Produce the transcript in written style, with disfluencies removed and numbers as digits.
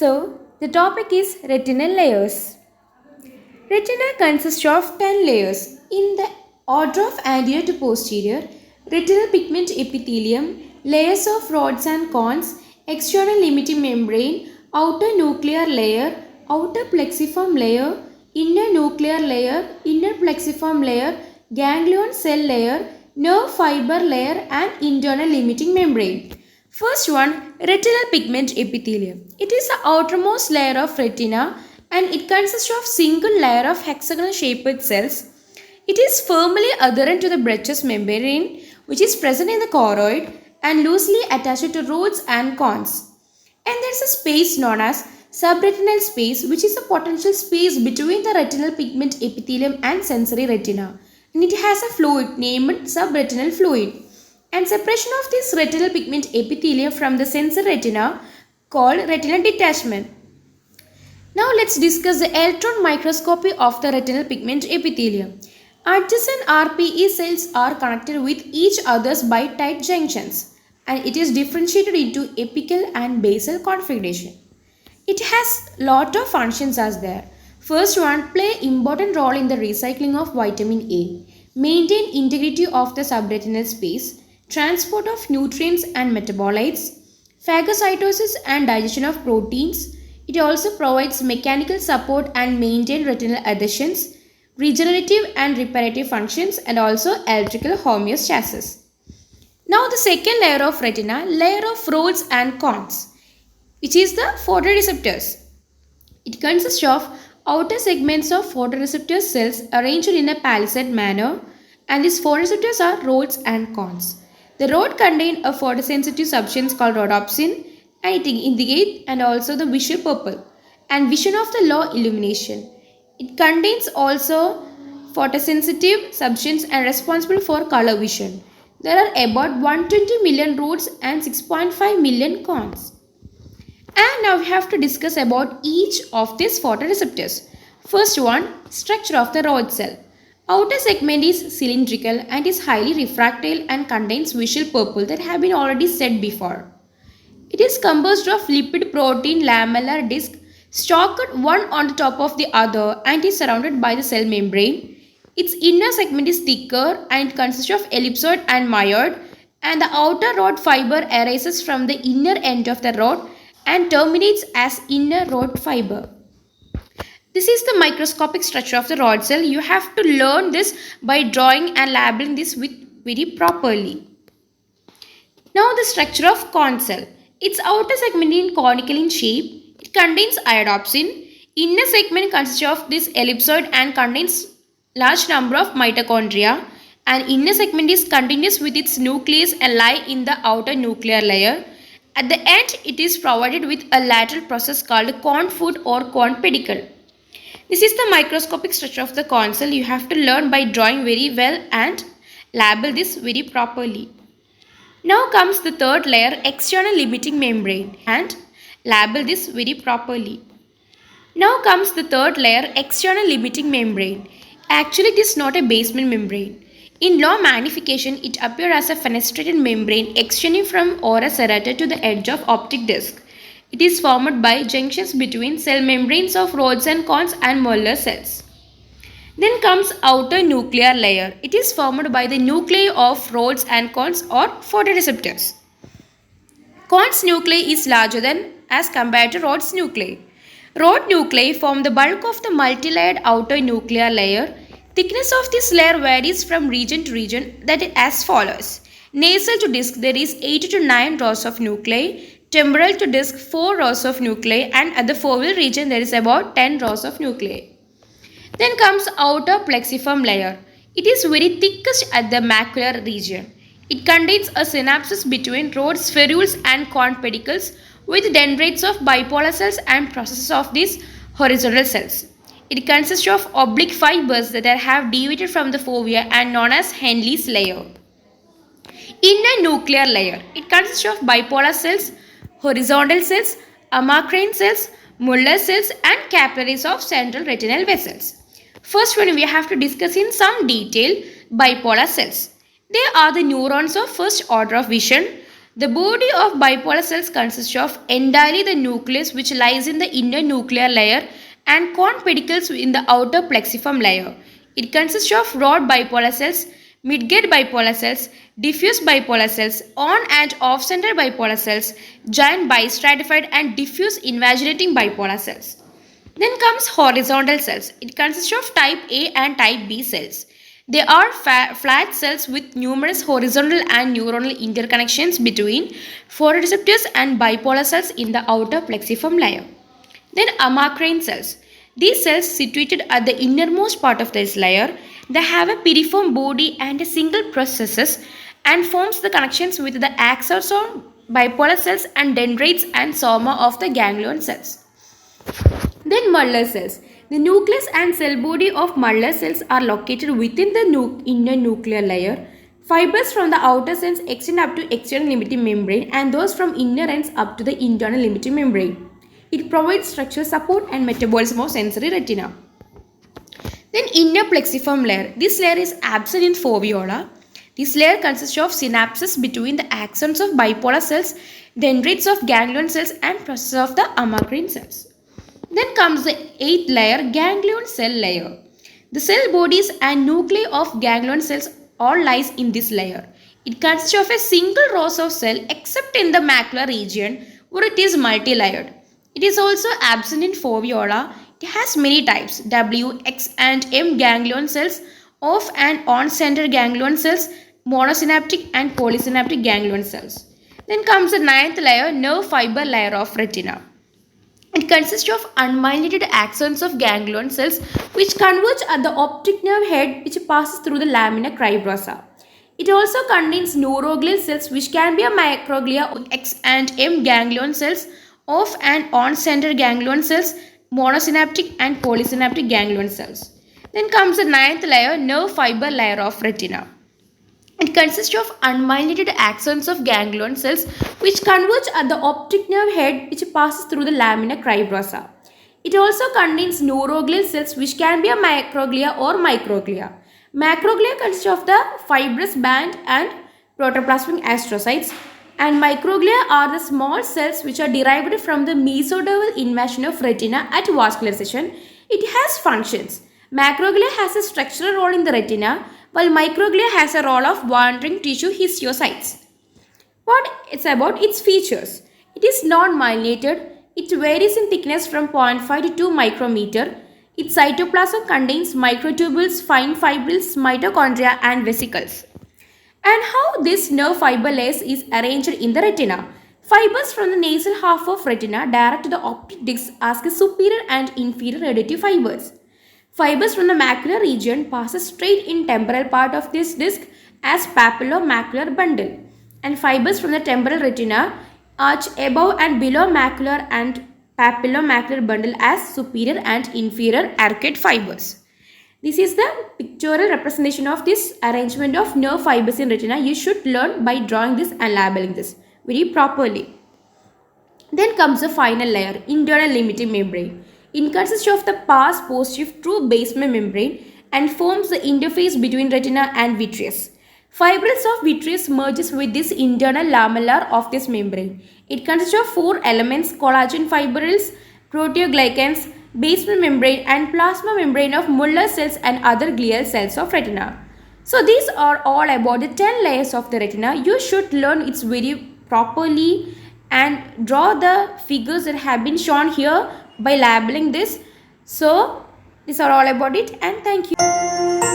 So, the topic is retinal layers. Retina consists of 10 layers. In the order of anterior to posterior, retinal pigment epithelium, layers of rods and cones, external limiting membrane, outer nuclear layer, outer plexiform layer, inner nuclear layer, inner plexiform layer, ganglion cell layer, nerve fiber layer and internal limiting membrane. First one, retinal pigment epithelium. It is the outermost layer of retina and it consists of single layer of hexagonal shaped cells. It is firmly adherent to the breccious membrane which is present in the choroid and loosely attached to rods and cones. And there is a space known as subretinal space which is a potential space between the retinal pigment epithelium and sensory retina. And it has a fluid named subretinal fluid. And separation of this retinal pigment epithelium from the sensory retina called retinal detachment. Now let's discuss the electron microscopy of the retinal pigment epithelium. Adjacent RPE cells are connected with each others by tight junctions and it is differentiated into apical and basal configuration. It has lot of functions as there. First one, play important role in the recycling of vitamin A, maintain integrity of the subretinal space, transport of nutrients and metabolites, phagocytosis and digestion of proteins. It also provides mechanical support and maintain retinal adhesions, regenerative and reparative functions and also electrical homeostasis. Now the second layer of retina, layer of rods and cones, which is the photoreceptors. It consists of outer segments of photoreceptor cells arranged in a palisade manner and these photoreceptors are rods and cones. The rod contain a photosensitive substance called rhodopsin and it indicates and also the visual purple and vision of the low illumination. It contains also photosensitive substance and responsible for color vision. There are about 120 million rods and 6.5 million cones. And now we have to discuss about each of these photoreceptors. First one, structure of the rod cell. Outer segment is cylindrical and is highly refractile and contains visual purple that have been already said before. It is composed of lipid protein lamellar disc stocked one on the top of the other and is surrounded by the cell membrane. Its inner segment is thicker and it consists of ellipsoid and myoid and the outer rod fiber arises from the inner end of the rod and terminates as inner rod fiber. This is the microscopic structure of the rod cell. You have to learn this by drawing and labeling this with very properly. Now the structure of cone cell. Its outer segment is conical in shape. It contains iodopsin. Inner segment consists of this ellipsoid and contains large number of mitochondria. And inner segment is continuous with its nucleus and lie in the outer nuclear layer. At the end, it is provided with a lateral process called cone foot or cone pedicle. This is the microscopic structure of the cone cell. You have to learn by drawing very well and label this very properly. Now comes the third layer, external limiting membrane, and label this very properly. Now comes the third layer, external limiting membrane. Actually, it is not a basement membrane. In low magnification, it appears as a fenestrated membrane extending from ora serrata to the edge of optic disc. It is formed by junctions between cell membranes of rods and cones and molar cells. Then comes outer nuclear layer. It is formed by the nuclei of rods and cones or photoreceptors. Cones nuclei is larger than as compared to rods nuclei. Rod nuclei form the bulk of the multilayered outer nuclear layer. Thickness of this layer varies from region to region, that is as follows. Nasal to disc there is 8 to 9 rows of nuclei. Temporal to disc 4 rows of nuclei and at the foveal region there is about 10 rows of nuclei. Then comes outer plexiform layer. It is very thickest at the macular region. It contains a synapses between rod spherules and cone pedicles with dendrites of bipolar cells and processes of these horizontal cells. It consists of oblique fibers that have deviated from the fovea and known as Henle's layer. Inner nuclear layer. It consists of bipolar cells, horizontal cells, amacrine cells, Muller cells and capillaries of central retinal vessels. First one we have to discuss in some detail bipolar cells. They are the neurons of first order of vision. The body of bipolar cells consists of entirely the nucleus, which lies in the inner nuclear layer, and cone pedicles in the outer plexiform layer. It consists of rod bipolar cells, midgate bipolar cells, diffuse bipolar cells, on and off center bipolar cells, giant bistratified and diffuse invaginating bipolar cells. Then comes horizontal cells. It consists of type A and type B cells. They are flat cells with numerous horizontal and neuronal interconnections between photoreceptors and bipolar cells in the outer plexiform layer. Then amacrine cells. These cells situated at the innermost part of this layer, they have a piriform body and a single processes and forms the connections with the axon bipolar cells and dendrites and soma of the ganglion cells. Then Muller cells. The nucleus and cell body of Muller cells are located within the inner nuclear layer. Fibers from the outer cells extend up to external limiting membrane and those from inner ends up to the internal limiting membrane. It provides structural support and metabolism of sensory retina. Then inner plexiform layer. This layer is absent in foveola. This layer consists of synapses between the axons of bipolar cells, dendrites of ganglion cells and processes of the amacrine cells. Then comes the 8th layer, ganglion cell layer. The cell bodies and nuclei of ganglion cells all lies in this layer. It consists of a single rows of cell except in the macular region where it is multi-layered. It is also absent in foveola. It has many types, W, X and M ganglion cells, off and on center ganglion cells, monosynaptic and polysynaptic ganglion cells. Then comes the 9th layer, nerve fiber layer of retina. It consists of unmyelinated axons of ganglion cells which converge at the optic nerve head which passes through the lamina cribrosa. It also contains neuroglial cells which can be a microglia, X and M ganglion cells, off and on center ganglion cells, monosynaptic and polysynaptic ganglion cells. Then comes the 9th layer, nerve fiber layer of retina. It consists of unmyelinated axons of ganglion cells which converge at the optic nerve head which passes through the lamina cribrosa. It also contains neuroglial cells which can be a macroglia or microglia. Macroglia consists of the fibrous band and protoplasmic astrocytes, and microglia are the small cells which are derived from the mesodermal invasion of retina at vascularization. It has functions. Macroglia has a structural role in the retina, while microglia has a role of wandering tissue histiocytes. What it's about its features. It is non-myelinated. It varies in thickness from 0.5 to 2 micrometer. Its cytoplasm contains microtubules, fine fibrils, mitochondria and vesicles. And how this nerve fiber layers is arranged in the retina. Fibers from the nasal half of retina direct to the optic disc as superior and inferior radiative fibers. Fibers from the macular region passes straight in temporal part of this disc as papillomacular bundle, and fibers from the temporal retina arch above and below macular and papillomacular bundle as superior and inferior arcuate fibers. This is the pictorial representation of this arrangement of nerve fibers in retina. You should learn by drawing this and labeling this very properly. Then comes the final layer, internal limiting membrane. It consists of the pars positive true basement membrane and forms the interface between retina and vitreous. Fibrils of vitreous merges with this internal lamellar of this membrane. It consists of 4 elements: collagen fibrils, proteoglycans, basement membrane and plasma membrane of Muller cells and other glial cells of retina. So these are all about the 10 layers of the retina. You should learn it very properly and draw the figures that have been shown here by labeling this. So these are all about it, and thank you.